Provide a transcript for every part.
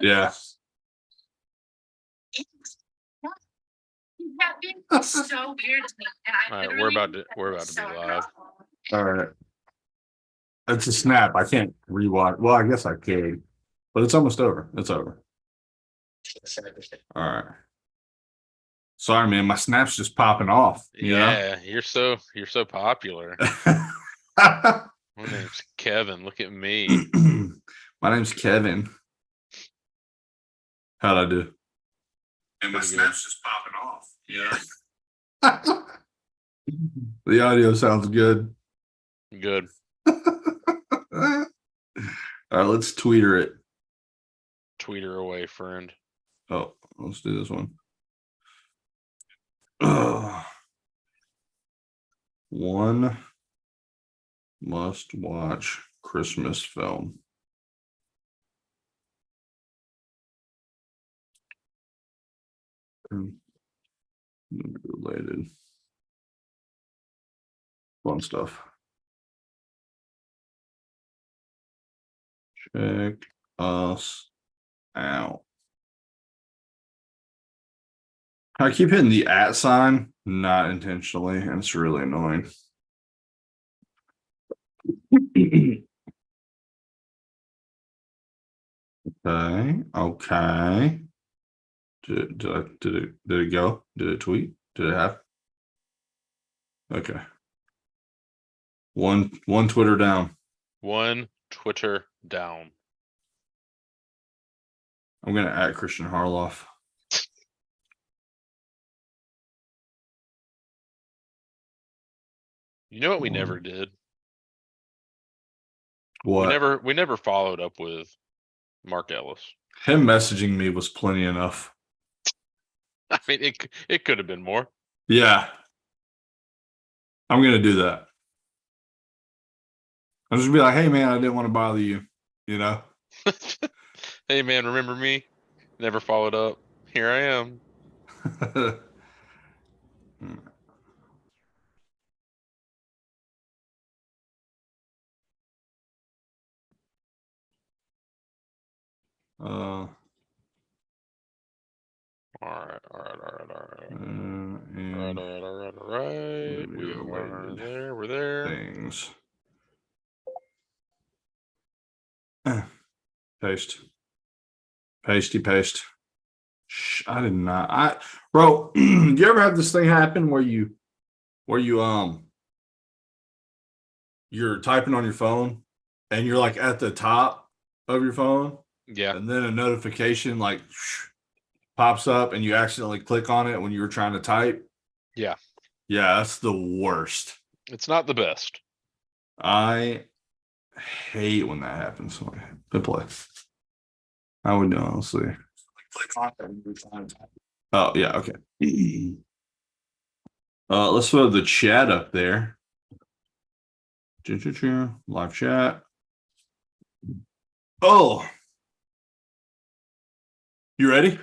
Yeah. That being so weird to me. And I All right, literally we're about to be live. All right. It's a snap. I can't rewatch. Well, I guess I could, but it's almost over. It's over. All right. Sorry, man. My snap's just popping off. Yeah, you're so popular. You My name's Kevin. Look at me. know? My name's Kevin. How'd I do? And my Pretty snap's just popping off. Yeah. The audio sounds good. Good. All right, let's tweeter it. Tweet her away, friend. Oh, let's do this one. One must watch Christmas film. Related. Fun stuff. Check us out. I keep hitting the @ sign, not intentionally, and it's really annoying. Okay. Did it go? Did it tweet? Did it happen? Okay. One Twitter down. One Twitter down. I'm gonna @ Christian Harloff. You know what we never did? What? We never followed up with Mark Ellis. Him messaging me was plenty enough. I mean, it could have been more. Yeah. I'm gonna do that. I'll just be like, hey man, I didn't want to bother you, you know? Hey man, remember me? Never followed up. Here I am. All All right. We are there. We're there. Things. Paste. Paste. Shh, I did not. Bro, do you ever have this thing happen where you you're typing on your phone and you're like at the top of your phone? Yeah. And then a notification like pops up and you accidentally click on it when you were trying to type. Yeah. Yeah, that's the worst. It's not the best. I hate when that happens. Good play. How we doing? Let's see. Click on it. Oh yeah, okay. Let's throw the chat up there. Live chat. Oh, you ready?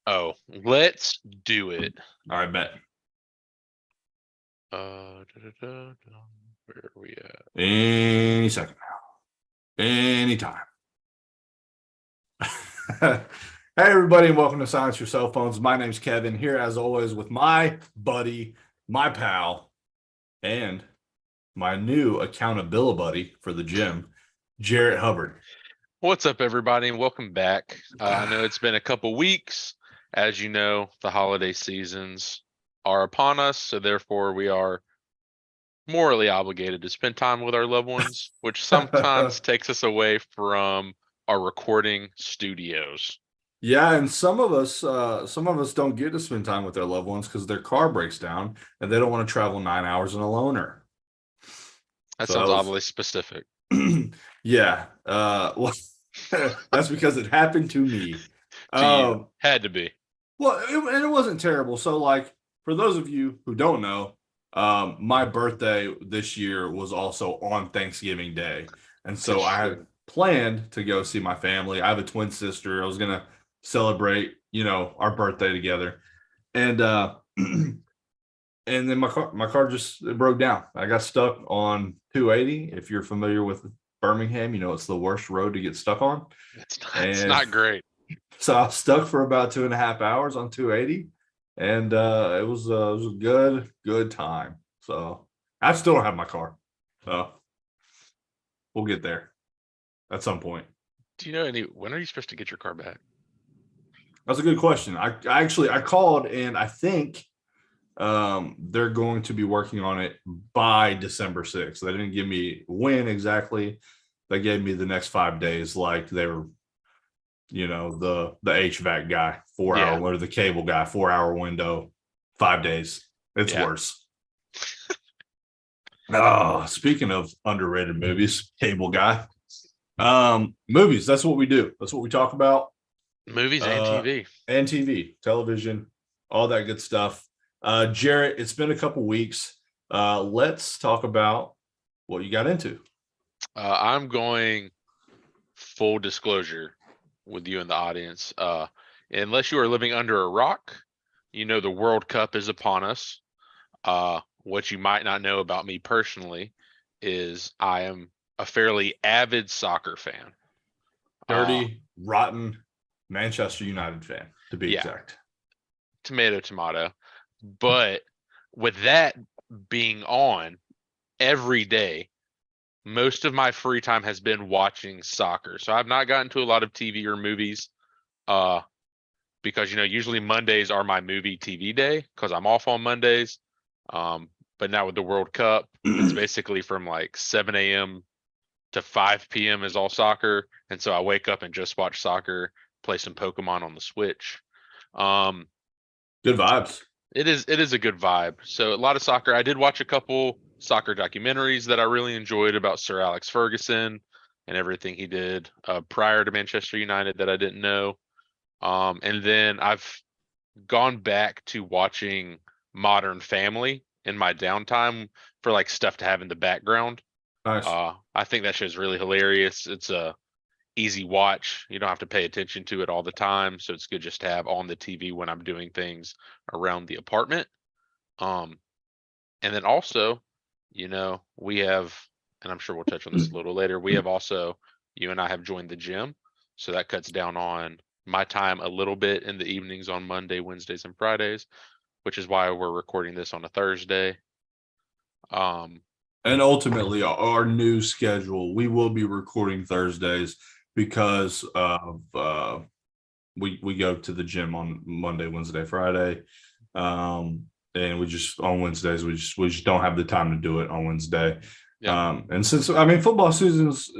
Oh, let's do it. All right, bet. Where are we at? Any second now. Anytime. Hey everybody, and welcome to Silence Your Cell Phones. My name's Kevin, here as always with my buddy, my pal, and my new accountability buddy for the gym, Jarrett Hubbard. What's up, everybody, and welcome back. I know it's been a couple weeks. As you know, the holiday seasons are upon us, so therefore we are morally obligated to spend time with our loved ones, which sometimes takes us away from our recording studios. Yeah, and some of us don't get to spend time with their loved ones because their car breaks down and they don't want to travel 9 hours in a loaner. That sounds oddly specific. Yeah. Well, that's because it happened to me. Had to be. Well, and it wasn't terrible. So, like, for those of you who don't know, my birthday this year was also on Thanksgiving Day. And so I had planned to go see my family. I have a twin sister. I was gonna celebrate, our birthday together. And and then my car just broke down. I got stuck on 280. If you're familiar with Birmingham, it's the worst road to get stuck on. It's not great. So I was stuck for about 2.5 hours on 280, and it was a good time. So I still don't have my car, so we'll get there at some point. Do you know when are you supposed to get your car back? That's a good question. I called, and I think they're going to be working on it by December 6th. They didn't give me when exactly. They gave me the next 5 days, like they were, the HVAC guy, 4 hour, or the cable guy, 4 hour window, 5 days. It's worse. Oh, speaking of underrated movies, cable guy. Movies, that's what we do. That's what we talk about. Movies and TV. And TV, television, all that good stuff. Jarrett, it's been a couple weeks. Let's talk about what you got into. I'm going full disclosure with you and the audience. Unless you are living under a rock, the World Cup is upon us. What you might not know about me personally is I am a fairly avid soccer fan. Dirty, rotten Manchester United fan, to be exact. Tomato. But with that being on every day, most of my free time has been watching soccer. So I've not gotten to a lot of TV or movies because, usually Mondays are my movie TV day because I'm off on Mondays. But now with the World Cup, it's basically from like 7 a.m. to 5 p.m. is all soccer. And so I wake up and just watch soccer, play some Pokemon on the Switch. Good vibes. It is a good vibe. So a lot of soccer. I did watch a couple soccer documentaries that I really enjoyed about Sir Alex Ferguson and everything he did prior to Manchester United that I didn't know. And then I've gone back to watching Modern Family in my downtime for like stuff to have in the background. Nice. I think that show's really hilarious. It's a easy watch. You don't have to pay attention to it all the time, so it's good just to have on the TV when I'm doing things around the apartment. And then also, we have, and I'm sure we'll touch on this a little later, we have also, you and I have joined the gym, so that cuts down on my time a little bit in the evenings on Monday, Wednesdays, and Fridays, which is why we're recording this on a Thursday. And ultimately, our new schedule, we will be recording Thursdays because of we go to the gym on Monday, Wednesday, Friday, and we just on Wednesdays we just don't have the time to do it on Wednesday. And since football season's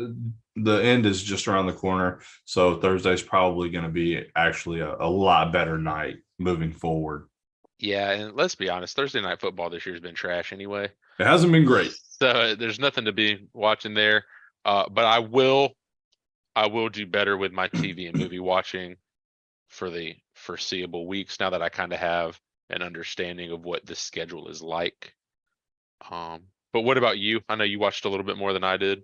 the end is just around the corner, so Thursday's probably going to be actually a lot better night moving forward. Yeah, and let's be honest, Thursday night football this year has been trash anyway. It hasn't been great. So there's nothing to be watching there. But I will do better with my TV and movie watching for the foreseeable weeks now that I kind of have an understanding of what the schedule is like. But what about you? I know you watched a little bit more than I did.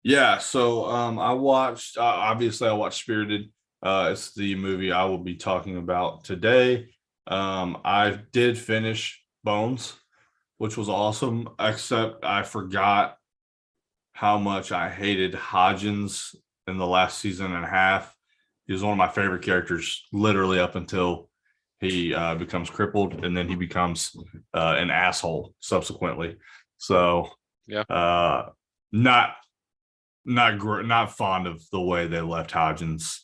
Yeah, so I watched obviously I watched Spirited. It's the movie I will be talking about today. I did finish Bones, which was awesome, except I forgot how much I hated Hodgins in the last season and a half. He was one of my favorite characters, literally up until he becomes crippled, and then he becomes an asshole subsequently. So, not fond of the way they left Hodgins.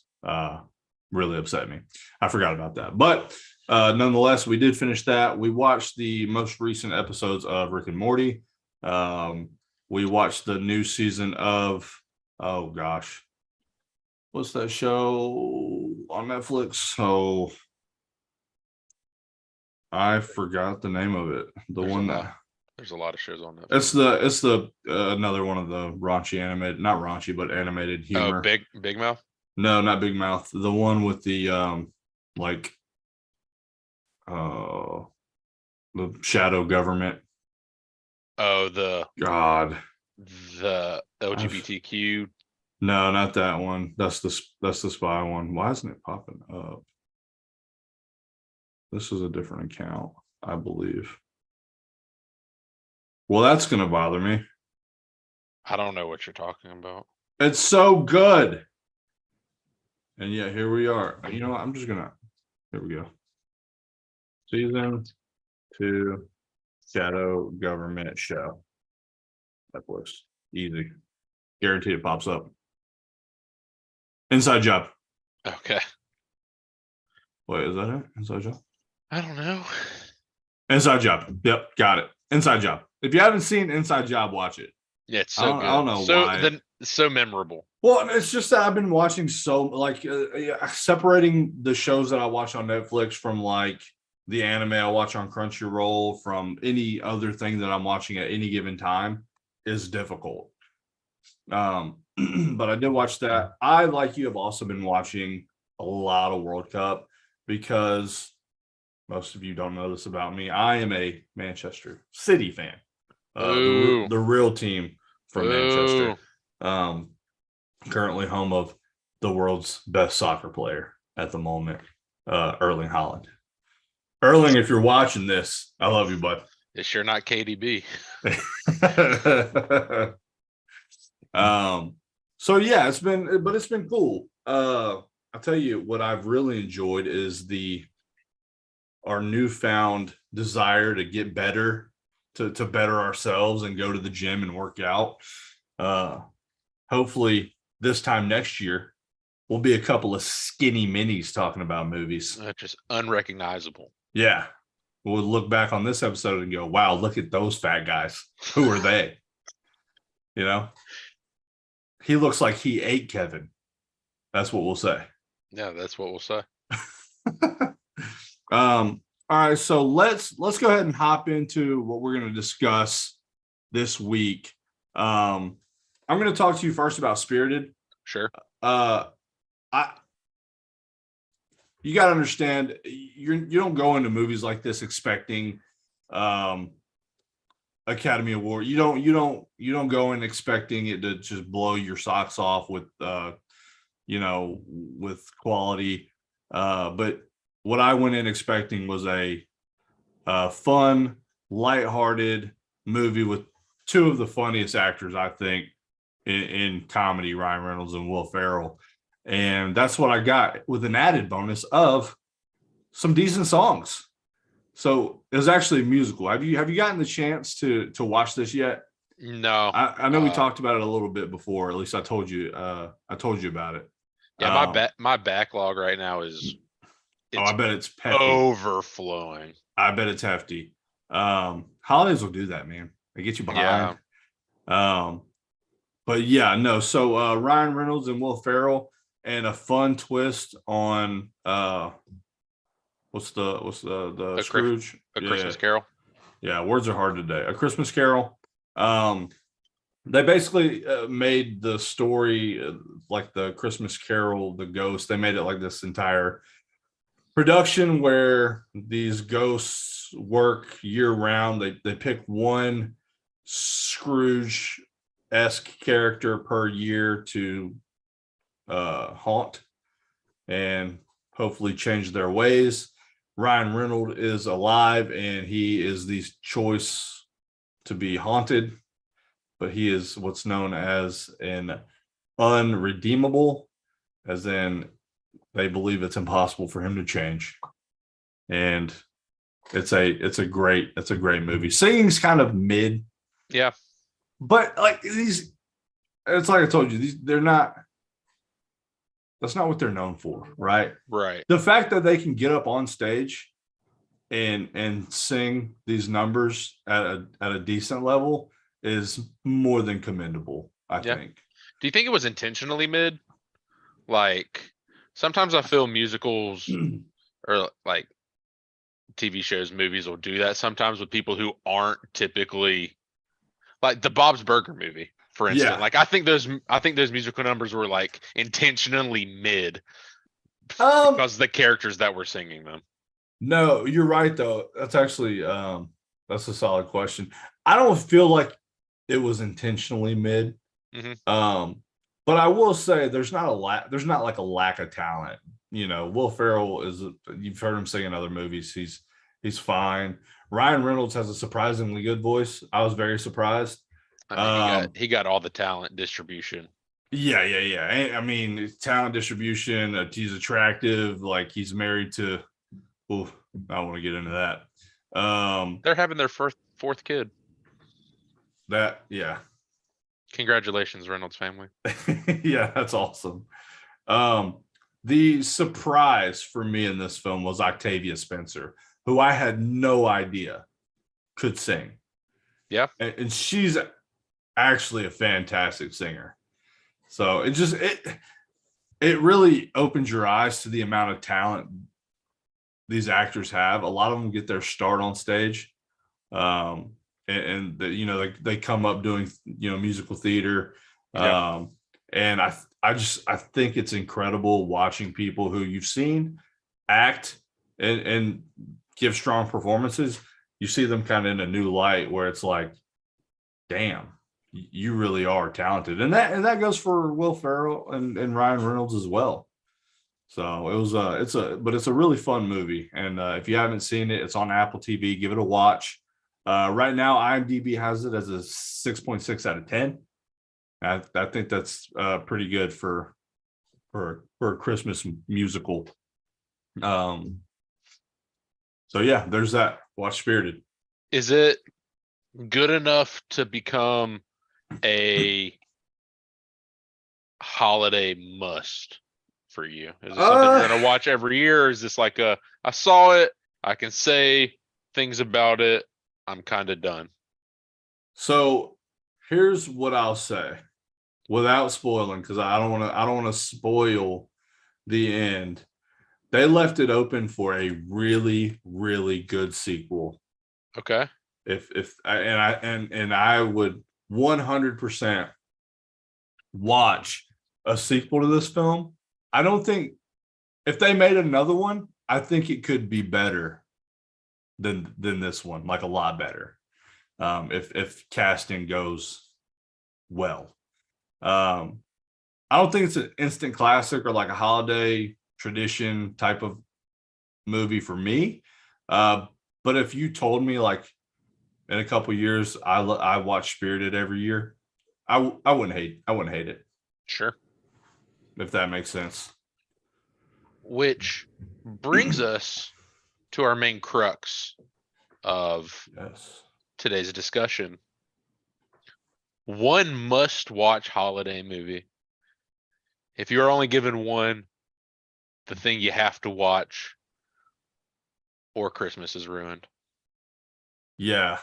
Really upset me. I forgot about that, but nonetheless, we did finish that. We watched the most recent episodes of Rick and Morty. We watched the new season of, oh gosh, what's that show on Netflix? So I forgot the name of it. There's a lot of shows on Netflix. It's the another one of the raunchy animated, not raunchy, but animated humor. Oh, Big Mouth? No, not Big Mouth. The one with the the shadow government. Oh, the LGBTQ. No, not that one. That's the spy one. Why isn't it popping up? This is a different account, I believe. Well, that's gonna bother me. I don't know what you're talking about. It's so good. And yeah, here we are. You know what? I'm just gonna. Here we go. Season 2 Shadow Government Show. Netflix. Easy. Guaranteed it pops up. Inside Job. Okay. Wait, is that it? Inside Job? I don't know. Inside Job. Yep, got it. Inside Job. If you haven't seen Inside Job, watch it. Yeah, it's I so don't- good. I don't know so why. then so memorable. Well, it's just that I've been watching separating the shows that I watch on Netflix from like the anime I watch on Crunchyroll from any other thing that I'm watching at any given time is difficult. But I did watch that. I, like you, have also been watching a lot of World Cup because most of you don't know this about me. I am a Manchester City fan. Ooh. The real team from Manchester. Ooh. Currently home of the world's best soccer player at the moment, Erling Haaland. Erling, if you're watching this, I love you, bud. It's sure not KDB. So yeah, it's been cool. I'll tell you what I've really enjoyed is our newfound desire to get better, to better ourselves and go to the gym and work out. Hopefully this time next year we'll be a couple of skinny minis talking about movies. Just unrecognizable. Yeah. We'll look back on this episode and go, wow, look at those fat guys. Who are they? You know? He looks like he ate Kevin. That's what we'll say. Yeah, that's what we'll say. All right, so let's go ahead and hop into what we're going to discuss this week. I'm going to talk to you first about Spirited. Sure. You got to understand, you don't go into movies like this expecting Academy Award. You don't go in expecting it to just blow your socks off with with quality. But what I went in expecting was a fun, lighthearted movie with two of the funniest actors, I think, in comedy, Ryan Reynolds and Will Ferrell. And that's what I got, with an added bonus of some decent songs. So it was actually a musical. Have you gotten the chance to watch this yet? No. I know we talked about it a little bit before. At least I told you about it. Yeah, my backlog right now is I bet it's hefty. overflowing. I bet it's hefty. Holidays will do that, man. They get you behind. Yeah. But yeah, no. So Ryan Reynolds and Will Ferrell, and a fun twist on what's the Scrooge? A Christmas Carol. Yeah, words are hard today. A Christmas Carol. They basically made the story like the Christmas Carol, the ghost. They made it like this entire production where these ghosts work year round. They pick one Scrooge-esque character per year to haunt and hopefully change their ways. Ryan Reynolds is alive and he is the choice to be haunted, but he is what's known as an unredeemable, as in they believe it's impossible for him to change. And it's a great movie. Singing's kind of mid. Yeah. But like these, it's like I told you, that's not what they're known for, right? Right. The fact that they can get up on stage and sing these numbers at a decent level is more than commendable, I think. Do you think it was intentionally mid? Like, sometimes I feel musicals or like TV shows, movies will do that sometimes with people who aren't typically, like the Bob's Burger movie, for instance. Yeah. Like I think those musical numbers were like intentionally mid because of the characters that were singing them. No, you're right though. That's actually that's a solid question. I don't feel like it was intentionally mid. Mhm. But I will say there's not like a lack of talent. You know, Will Ferrell you've heard him sing in other movies. He's fine. Ryan Reynolds has a surprisingly good voice. I was very surprised. I mean, he got all the talent distribution. Yeah. I mean, talent distribution. He's attractive. Like he's married to. Oh, I don't want to get into that. They're having their fourth kid. Yeah. Congratulations, Reynolds family. Yeah, that's awesome. The surprise for me in this film was Octavia Spencer, who I had no idea could sing. Yeah. And she's actually a fantastic singer. So it really opens your eyes to the amount of talent these actors have. A lot of them get their start on stage. And they come up doing musical theater. Yeah. And I think it's incredible watching people who you've seen act and give strong performances. You see them kind of in a new light where it's like, damn, you really are talented. And that goes for Will Ferrell and Ryan Reynolds as well. So it's a really fun movie. And if you haven't seen it, it's on Apple TV. Give it a watch. Right now, IMDb has it as a 6.6 out of 10. I think that's pretty good for a Christmas musical. So yeah, there's that. Watch Spirited. Is it good enough to become a holiday must for you? Is it something you're gonna watch every year? Or is this like I saw it, I can say things about it, I'm kind of done? So here's what I'll say without spoiling, because I don't want to spoil the end. They left it open for a really, really good sequel. Okay. I would 100% watch a sequel to this film. I don't think if they made another one, I think it could be better than this one, like a lot better. If casting goes well. I don't think it's an instant classic or like a holiday tradition type of movie for me. But if you told me like in a couple years I watch Spirited every year, I wouldn't hate it. Sure. If that makes sense. Which brings us to our main crux of today's discussion. One must-watch holiday movie. If you're only given one, the thing you have to watch, or Christmas is ruined. Yeah.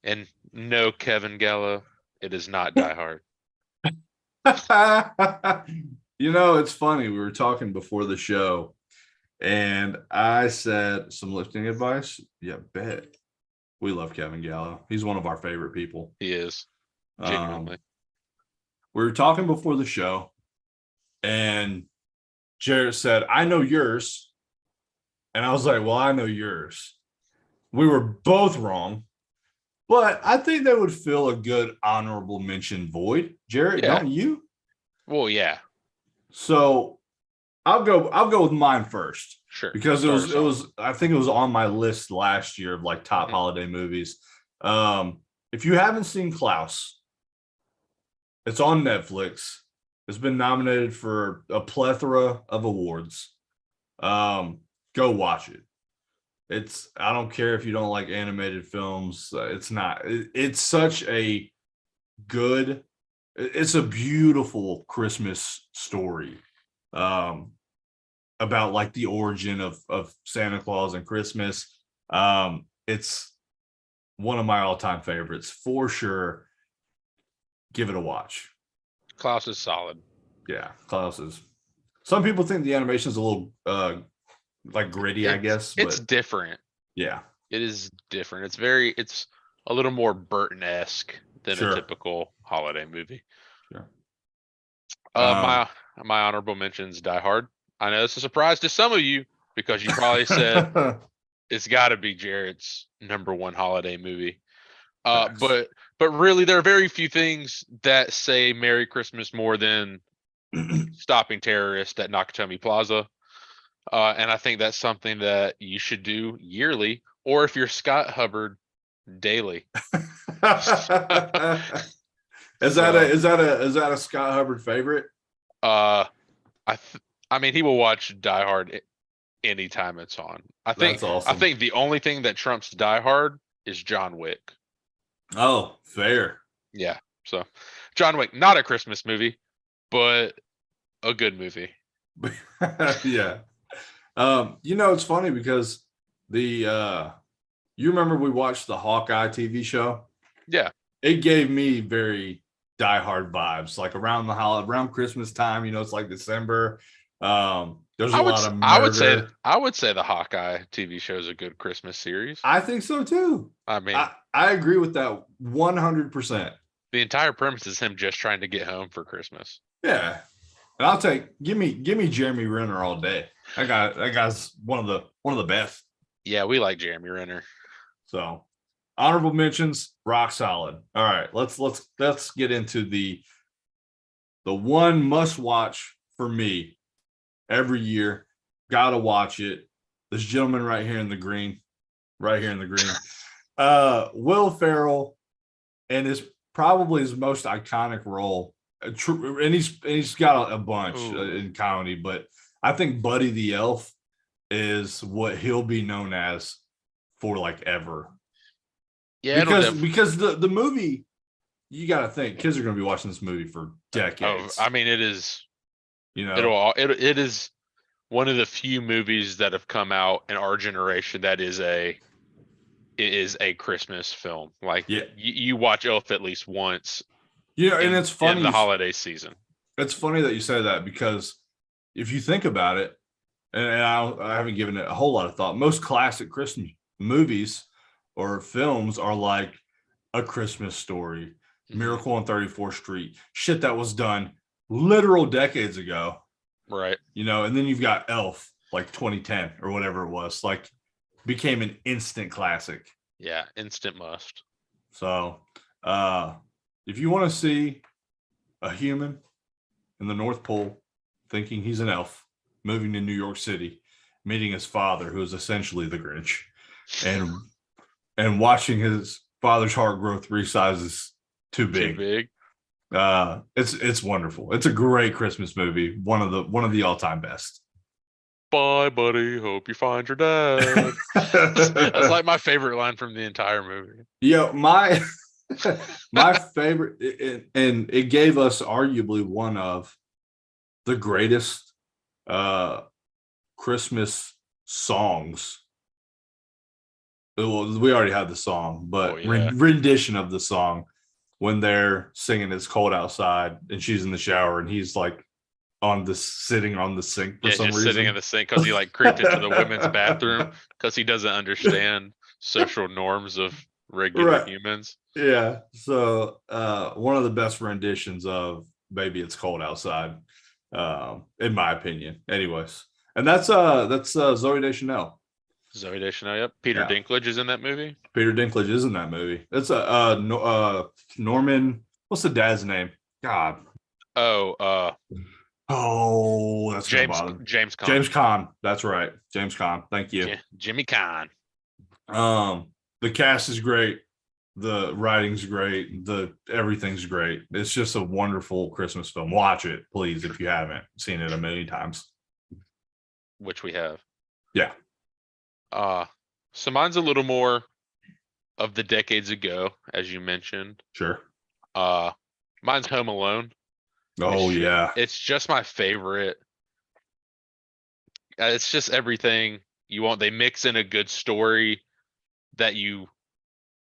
And no, Kevin Gallo, it is not Die Hard. It's funny. We were talking before the show, and I said some lifting advice. Yeah, bet. We love Kevin Gallo. He's one of our favorite people. He is. Genuinely. We were talking before the show, and Jarrett said, I know yours. And I was like, well, I know yours. We were both wrong, but I think they would fill a good honorable mention void. Jarrett, don't you? Well, yeah. So I'll go with mine first. Sure. Because it was I think it was on my list last year of like top holiday movies. If you haven't seen Klaus, it's on Netflix. It's been nominated for a plethora of awards. Go watch it. I don't care if you don't like animated films. It's such a good, it's a beautiful Christmas story. About like the origin of Santa Claus and Christmas. It's one of my all-time favorites for sure. Give it a watch. Klaus is solid. Yeah, Klaus is. Some people think the animation is a little like gritty, I guess. It's different. Yeah. It is different. It's a little more Burton-esque than a typical holiday movie. Sure. My honorable mentions Die Hard. I know it's a surprise to some of you because you probably said it's got to be Jarrett's number one holiday movie. But really, there are very few things that say Merry Christmas more than stopping terrorists at Nakatomi Plaza. And I think that's something that you should do yearly, or if you're Scott Hubbard, daily. Is that a Scott Hubbard favorite? I mean, he will watch Die Hard anytime it's on. That's awesome. I think the only thing that trumps Die Hard is John Wick. Oh, fair. Yeah. So John Wick, not a Christmas movie, but a good movie. Yeah. It's funny because you remember we watched the Hawkeye TV show? Yeah. It gave me very Die Hard vibes, like around Christmas time. It's like December. There's a lot of murder. I would say the Hawkeye TV show is a good Christmas series. I think so too. I mean, I agree with that 100%. The entire premise is him just trying to get home for Christmas. Yeah. And give me Jeremy Renner all day. That guy's one of the best. Yeah, we like Jeremy Renner. So, honorable mentions, rock solid. All right, let's get into the one must watch for me every year. Gotta watch it. This gentleman right here in the green. Will Ferrell, and is probably his most iconic role. And he's got a bunch in comedy, but I think Buddy the Elf is what he'll be known as for like ever. Yeah, because the movie, you got to think kids are going to be watching this movie for decades. I mean, it is. It is one of the few movies that have come out in our generation that is a Christmas film. Like, you watch Elf at least once. And it's funny in the holiday season. It's funny that you say that because if you think about it, and I haven't given it a whole lot of thought, most classic Christmas movies or films are like A Christmas Story, Miracle on 34th Street, shit that was done literal decades ago. Right. And then you've got Elf, like 2010 or whatever it was, like became an instant classic. Yeah, instant must. So, if you want to see a human in the North Pole thinking he's an elf, moving to New York City, meeting his father, who is essentially the Grinch, and watching his father's heart grow 3 sizes too big. It's wonderful. It's a great Christmas movie. One of the all-time best. Bye, buddy. Hope you find your dad. That's like my favorite line from the entire movie. Yeah, my favorite, and it gave us arguably one of the greatest Christmas songs. Well, we already had the song, but rendition of the song when they're singing "It's Cold Outside" and she's in the shower and he's like sitting on the sink for some reason. Sitting in the sink because he like creeped into the women's bathroom because he doesn't understand social norms of regular humans. Yeah. So one of the best renditions of "Baby It's Cold Outside," in my opinion. Anyways. And that's Zooey Deschanel. Zooey Deschanel, yep. Peter Dinklage is in that movie. Peter Dinklage is in that movie. It's Norman. What's the dad's name? God. That's James Caan. James Caan. That's right. James Caan. Thank you. Jimmy Caan. The cast is great. The writing's great. Everything's great. It's just a wonderful Christmas film. Watch it, please, if you haven't seen it a million times. Which we have. Yeah. So mine's a little more of the decades ago, as you mentioned. Sure. Mine's Home Alone. Oh, yeah. It's just my favorite. It's just everything you want. They mix in a good story that you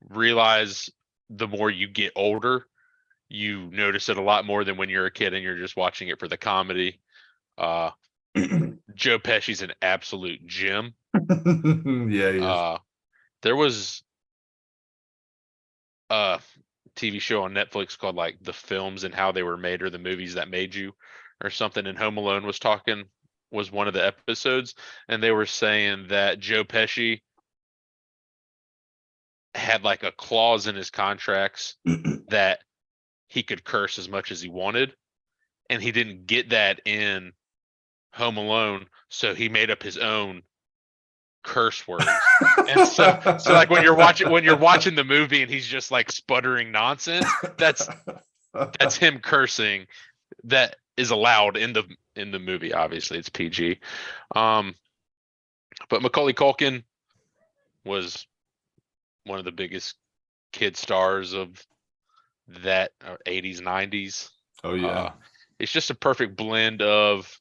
realize the more you get older, you notice it a lot more than when you're a kid and you're just watching it for the comedy. Joe Pesci's an absolute gem. Yeah, he is. There was a TV show on Netflix called like The Films and How They Were Made, or The Movies That Made You, or something, and Home Alone was one of the episodes, and they were saying that Joe Pesci had like a clause in his contracts that he could curse as much as he wanted, and he didn't get that in Home Alone, so he made up his own curse words. And so like when you're watching the movie and he's just like sputtering nonsense, That's him cursing. That is allowed in the movie. Obviously, it's PG. But Macaulay Culkin was one of the biggest kid stars of that 80s, 90s. Oh yeah. It's just a perfect blend of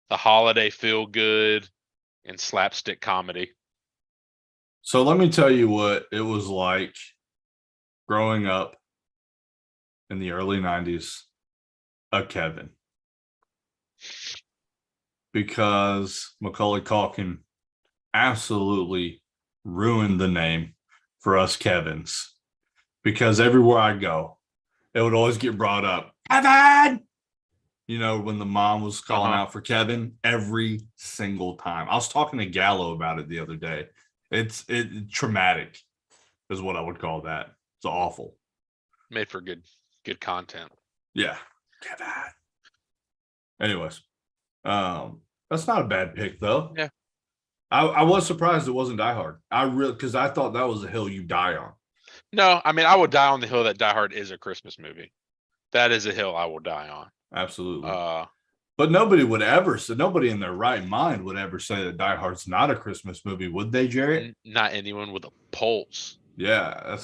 the holiday feel good and slapstick comedy. So let me tell you what it was like growing up in the early 90s, a Kevin. Because Macaulay Culkin absolutely ruined the name for us Kevins. Because everywhere I go, it would always get brought up, Kevin. You know, when the mom was calling out for Kevin every single time. I was talking to Gallo about it the other day. It's traumatic, is what I would call that. It's awful. Made for good content. Yeah, Kevin. Anyways, that's not a bad pick though. Yeah, I was surprised it wasn't Die Hard. Because I thought that was a hill you die on. no, I mean I would die on the hill that Die Hard is a Christmas movie. That is a hill I will die on. Absolutely. But nobody would ever say, nobody in their right mind would ever say that Die Hard's not a Christmas movie, would they, Jarrett? Not anyone with a pulse. Yeah.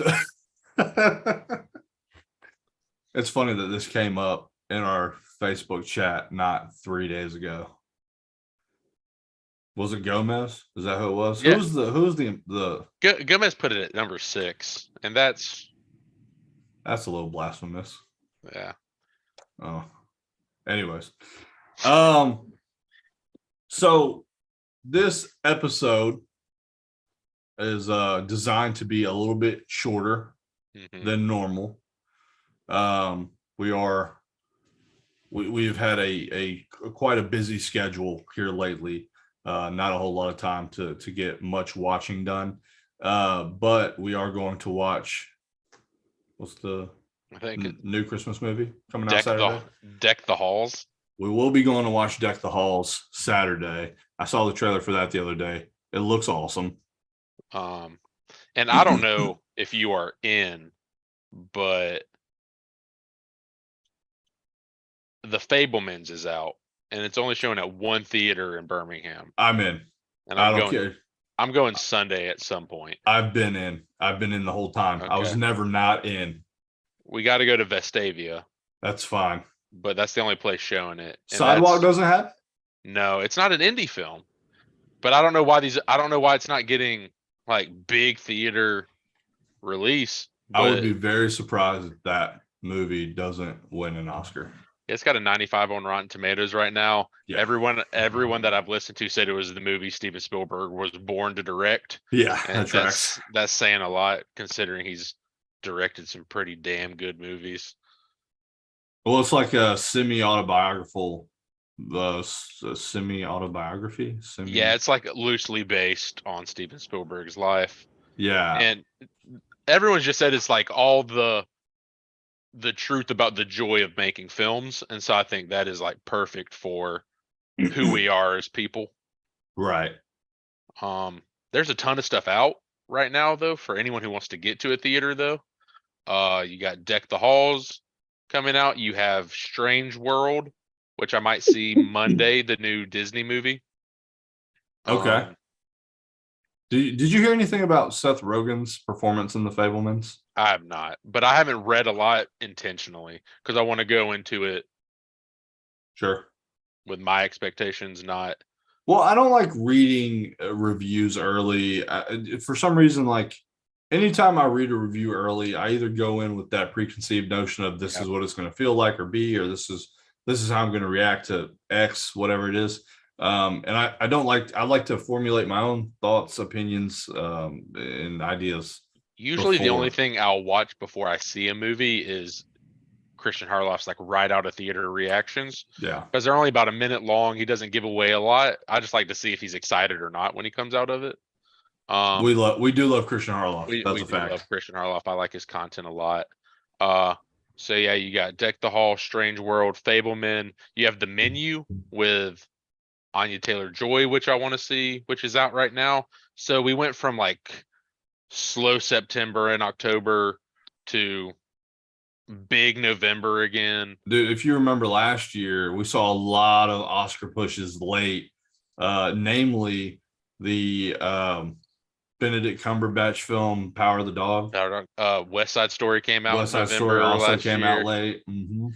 It's funny that this came up in our Facebook chat not 3 days ago. Was it Gomez? Is that who it was? Yeah. Who's the Gomez put it at number 6, and that's a little blasphemous. yeah. Oh. Anyways. So this episode is designed to be a little bit shorter than normal. We've had a quite a busy schedule here lately. Not a whole lot of time to get much watching done. But we are going to watch, what's the I think new Christmas movie coming out Saturday? Deck the Halls. We will be going to watch Deck the Halls Saturday. I saw the trailer for that the other day. It looks awesome. And I don't know if you are in, but The Fabelmans is out, and it's only showing at one theater in Birmingham. I'm in. And I don't care. I'm going Sunday at some point. I've been in the whole time. Okay. I was never not in. We got to go to Vestavia, That's fine. but that's the only place showing it. And Sidewalk doesn't have? No, it's not an indie film. But I don't know why it's not getting like big theater release. I would be very surprised if that movie doesn't win an Oscar. It's got a 95 on Rotten Tomatoes right now. Yeah. Everyone that I've listened to said it was the movie Steven Spielberg was born to direct. Yeah, And that's saying a lot considering he's directed some pretty damn good movies. Well, it's like a semi-autobiography. Yeah, it's like loosely based on Steven Spielberg's life. Yeah. And everyone's just said it's like all the truth about the joy of making films. And so I think that is like perfect for who we are as people. Right. There's a ton of stuff out right now though, for anyone who wants to get to a theater though. You got Deck the Halls coming out. You have Strange World, which I might see Monday, the new Disney movie. Okay. Did you hear anything about Seth Rogen's performance in The Fabelmans? I have not, but I haven't read a lot intentionally because I want to go into it Sure. with my expectations, not. Well, I don't like reading reviews early. For some reason, like anytime I read a review early, I either go in with that preconceived notion of this is what it's going to feel like, or B, or this is how I'm going to react to X, whatever it is. And I don't like. I like to formulate my own thoughts, opinions, and ideas. Usually, the before. only thing I'll watch before I see a movie is Christian Harloff's like right out of theater reactions. Yeah, because they're only about a minute long. He doesn't give away a lot. I just like to see if he's excited or not when he comes out of it. we do love Christian Harloff. That's a fact. Love Christian Harloff. I like his content a lot. So yeah, you got Deck the Hall, Strange World, Fableman. You have The Menu with Anya Taylor-Joy, which I want to see, which is out right now. So we went from like slow September and October to big November again. Dude, if you remember last year, we saw a lot of Oscar pushes late, namely the Benedict Cumberbatch film Power of the Dog. West Side Story came out in West Side Story November also last came out year. late. Mhm.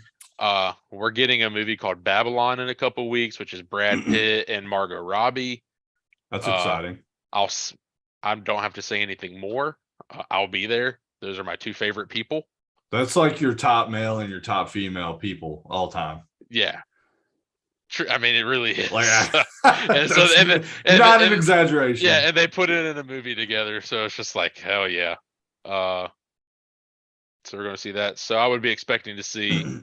We're getting a movie called Babylon in a couple weeks, which is Brad Pitt and Margot Robbie. That's Uh, exciting. I don't have to say anything more. I'll be there. Those are my two favorite people. That's like your top male and your top female people all time. Yeah. True. I mean, it really is. Like, and so, not an exaggeration. Yeah, and they put it in a movie together, so it's just like hell yeah. So we're gonna see that. So I would be expecting to see.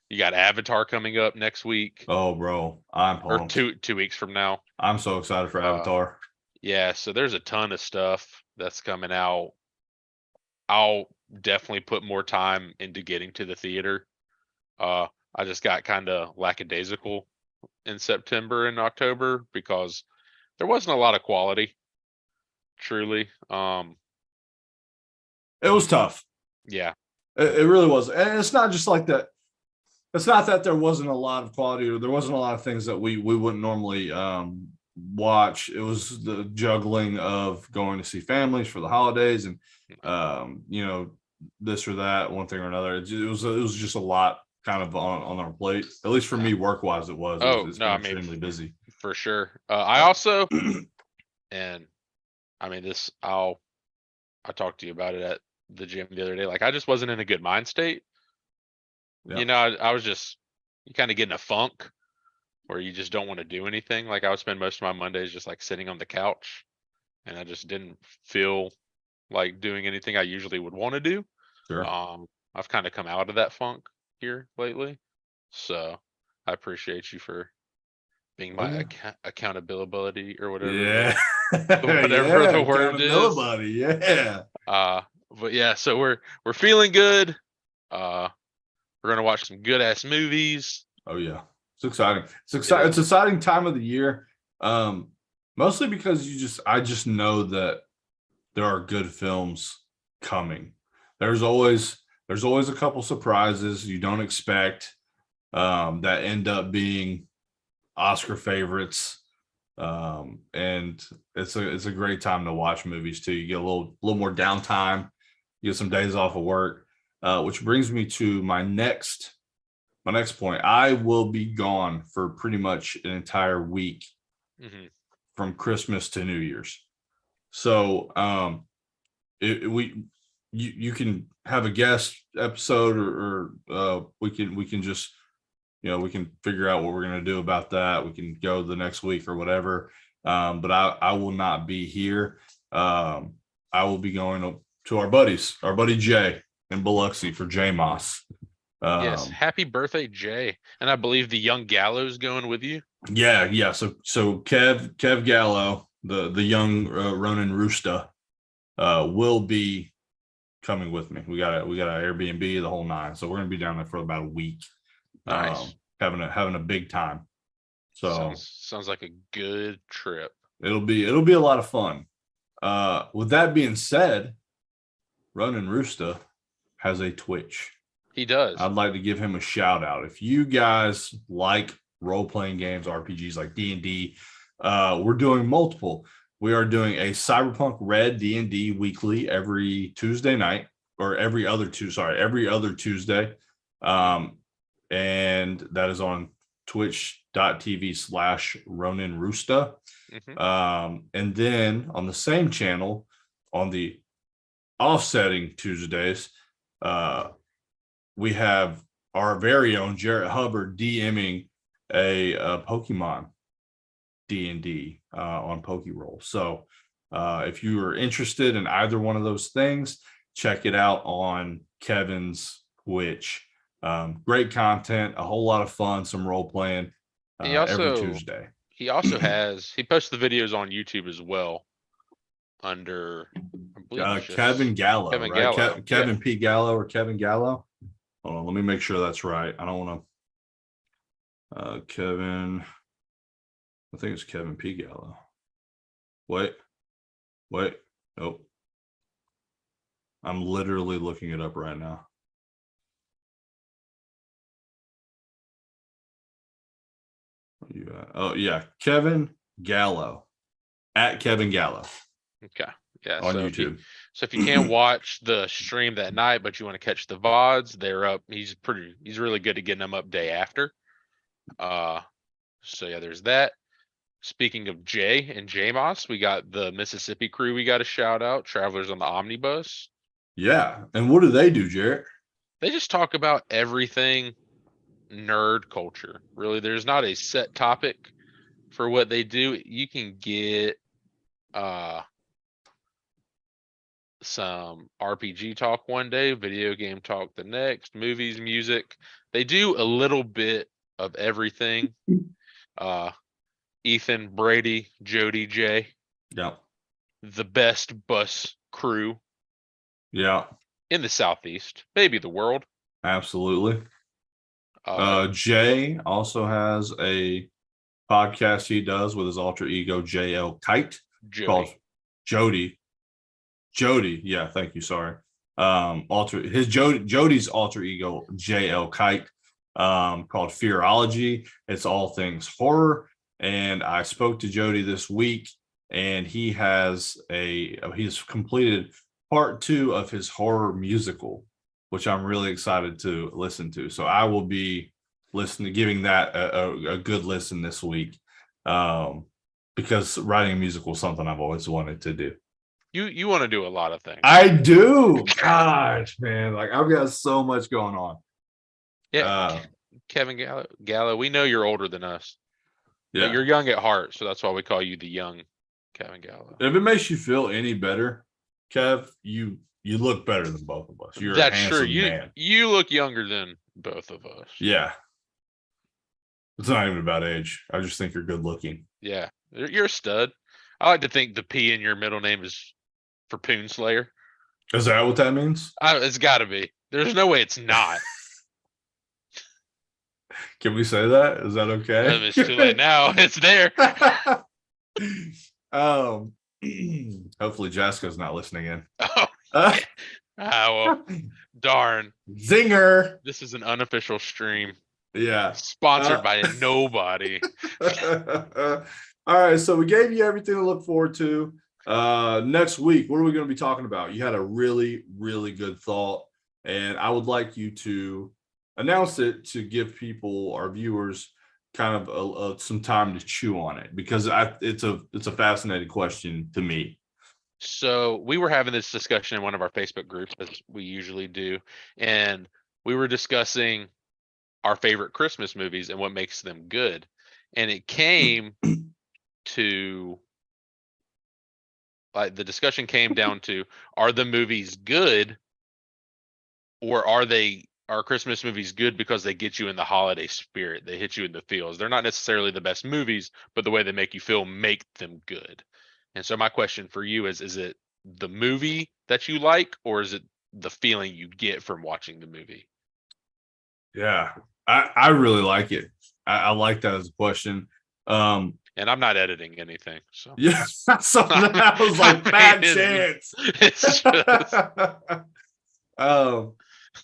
You got Avatar coming up next week, Oh, bro, I'm or pumped. 2 weeks from now. I'm so excited for Avatar. Yeah, so there's a ton of stuff that's coming out. I'll definitely put more time into getting to the theater. I just got kind of lackadaisical in September and October because there wasn't a lot of quality. Truly. It was tough. Yeah. It really was. And it's not just like that. It's not that there wasn't a lot of quality or there wasn't a lot of things that we wouldn't normally watch. It was the juggling of going to see families for the holidays and this or that, one thing or another. It was just a lot kind of on our plate. At least for me, work wise, it was. It's been extremely busy for sure. I also, and I mean this, I talked to you about it at the gym the other day. Like I just wasn't in a good mind state. Yeah. You know, I was just, you kind of get in a funk where you just don't want to do anything. Like I would spend most of my Mondays just like sitting on the couch, and I just didn't feel like doing anything I usually would want to do. Sure. I've kind of come out of that funk here lately, so I appreciate you for being my accountability or whatever. Yeah. Whatever the word is. Nobody. Yeah. But yeah, so we're feeling good. We're gonna watch some good ass movies. Oh yeah, it's exciting. It's exciting. It's an exciting time of the year. Mostly because I just know that there are good films coming. There's always a couple surprises you don't expect that end up being Oscar favorites. And it's a great time to watch movies too. You get a little more downtime, you get some days off of work. Which brings me to my next point. I will be gone for pretty much an entire week from Christmas to New Year's. So you can have a guest episode or we can just we can figure out what we're going to do about that. We can go the next week or whatever. But I will not be here. I will be going to our buddy Jay in Biloxi for J Moss. Yes, happy birthday, Jay. And I believe the young Gallo's going with you. Yeah. So Kev Gallo, the young Ronan Roosta, will be coming with me. We got an Airbnb, the whole nine. So we're gonna be down there for about a week. Nice. Having a big time. So sounds like a good trip. It'll be a lot of fun. With that being said, Ronan Roosta has a Twitch. He does. I'd like to give him a shout out. If you guys like role-playing games, RPGs like D&D, we're doing multiple. We are doing a Cyberpunk Red D&D weekly every Tuesday night, or every other Tuesday. And that is on twitch.tv/Ronan Roosta. And then on the same channel, on the offsetting Tuesdays, we have our very own Jarrett Hubbard DMing a Pokemon D&D on Pokeroll. So if you are interested in either one of those things, check it out on Kevin's Twitch. Great content, a whole lot of fun, some role playing every Tuesday. He also he posts the videos on YouTube as well under Kevin Gallo, Kevin right? Gallo. Kevin P. Gallo or Kevin Gallo. Hold on, let me make sure that's right. I don't want to. Kevin, I think it's Kevin P. Gallo. Wait, nope. I'm literally looking it up right now. Oh yeah, Kevin Gallo at Kevin Gallo Okay. Yeah. on So YouTube. if you can't watch the stream that night, but you want to catch the VODs, they're up. He's really good at getting them up day after. So yeah, there's that. Speaking of Jay and JMOS, we got the Mississippi crew. We got a shout out. Travelers on the Omnibus. Yeah, and what do they do, Jarrett? They just talk about everything nerd culture. Really, there's not a set topic for what they do. You can get some RPG talk one day, video game talk the next, movies, music. They do a little bit of everything. Ethan, Brady, Jody, Jay, Yeah, the best bus crew yeah, in the Southeast, maybe the world. absolutely. Uh, Jay also has a podcast he does with his alter ego JL Kite called Jody. Jody. Yeah, thank you. Sorry. Jody's alter ego JL Kite, called Fearology. It's all things horror. And I spoke to Jody this week, and he's completed part 2 of his horror musical, which I'm really excited to listen to. So I will be giving that a good listen this week, because writing a musical is something I've always wanted to do. You want to do a lot of things. I do. Gosh, man, like I've got so much going on. Yeah, Kevin Gallo, we know you're older than us. Yeah, but you're young at heart, so that's why we call you the young Kevin Gallo. If it makes you feel any better, Kev, you look better than both of us. You're a handsome man. You look younger than both of us. Yeah. It's not even about age. I just think you're good looking. Yeah, you're a stud. I like to think the P in your middle name is for Poon Slayer. Is that what that means? It's got to be. There's no way it's not. Can we say that? Is that okay? It's too late now. It's there. Hopefully Jessica's not listening in. Oh, well, darn. Zinger. This is an unofficial stream. Yeah. Sponsored by nobody. All right, so we gave you everything to look forward to. Next week, what are we going to be talking about? You had a really, really good thought, and I would like you to announce it to give people, our viewers, kind of some time to chew on it, because it's a fascinating question to me. So we were having this discussion in one of our Facebook groups, as we usually do, and we were discussing our favorite Christmas movies and what makes them good. And it came to, like, the discussion came down to, are the movies good, or are Christmas movies good because they get you in the holiday spirit? They hit you in the feels. They're not necessarily the best movies, but the way they make you feel make them good. And so my question for you is it the movie that you like, or is it the feeling you get from watching the movie? Yeah, I really like it. I like that as a question. And I'm not editing anything. So yeah, so that was like bad chance. It's just...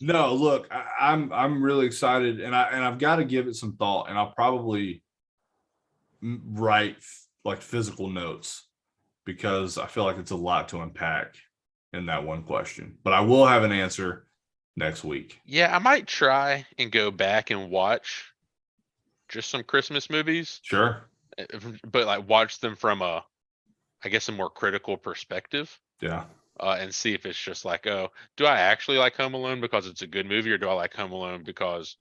No, look, I'm really excited, and I've got to give it some thought, and I'll probably write like physical notes, because I feel like it's a lot to unpack in that one question. But I will have an answer next week. Yeah, I might try and go back and watch just some Christmas movies. Sure. But like watch them from a more critical perspective. Yeah. And see if it's just like, oh, do I actually like Home Alone because it's a good movie, or do I like Home Alone because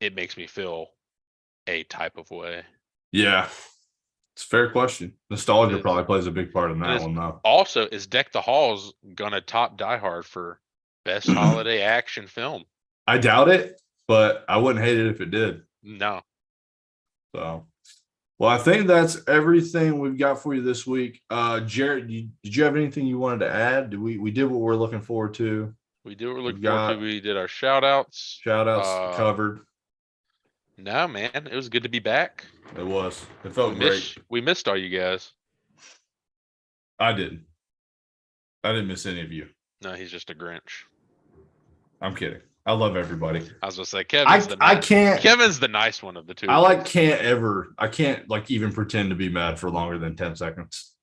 it makes me feel a type of way? Yeah. It's a fair question. Nostalgia probably plays a big part in that one, though. Also, is Deck the Halls gonna top Die Hard for best holiday action film? I doubt it, but I wouldn't hate it if it did. No. So, well, I think that's everything we've got for you this week. Jarrett, did you have anything you wanted to add? We did what we're looking forward to. We did what we're looking forward to. We did our shout outs. Covered. No, man, it was good to be back. It was. It felt great. We missed all you guys. I didn't. I didn't miss any of you. No, he's just a Grinch. I'm kidding. I love everybody. I was gonna say I Kevin's can't. the nice one of the two. I can't like even pretend to be mad for longer than 10 seconds.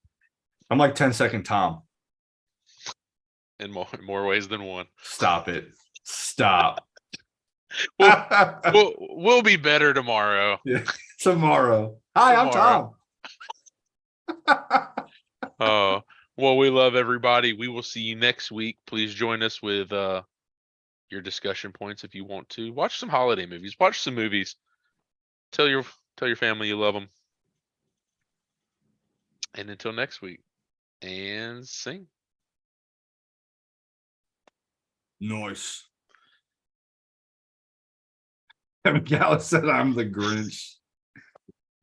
I'm like 10-second Tom. in more ways than one. Stop it. Stop. We'll be better tomorrow. Yeah, tomorrow. Hi, I'm Tomorrow. Tom. Well, we love everybody. We will see you next week. Please join us with your discussion points if you want to. Watch some holiday movies. Watch some movies. Tell your family you love them. And until next week, and sing. Nice. Kevin Gallis said I'm the Grinch.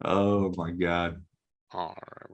Oh my God. All right.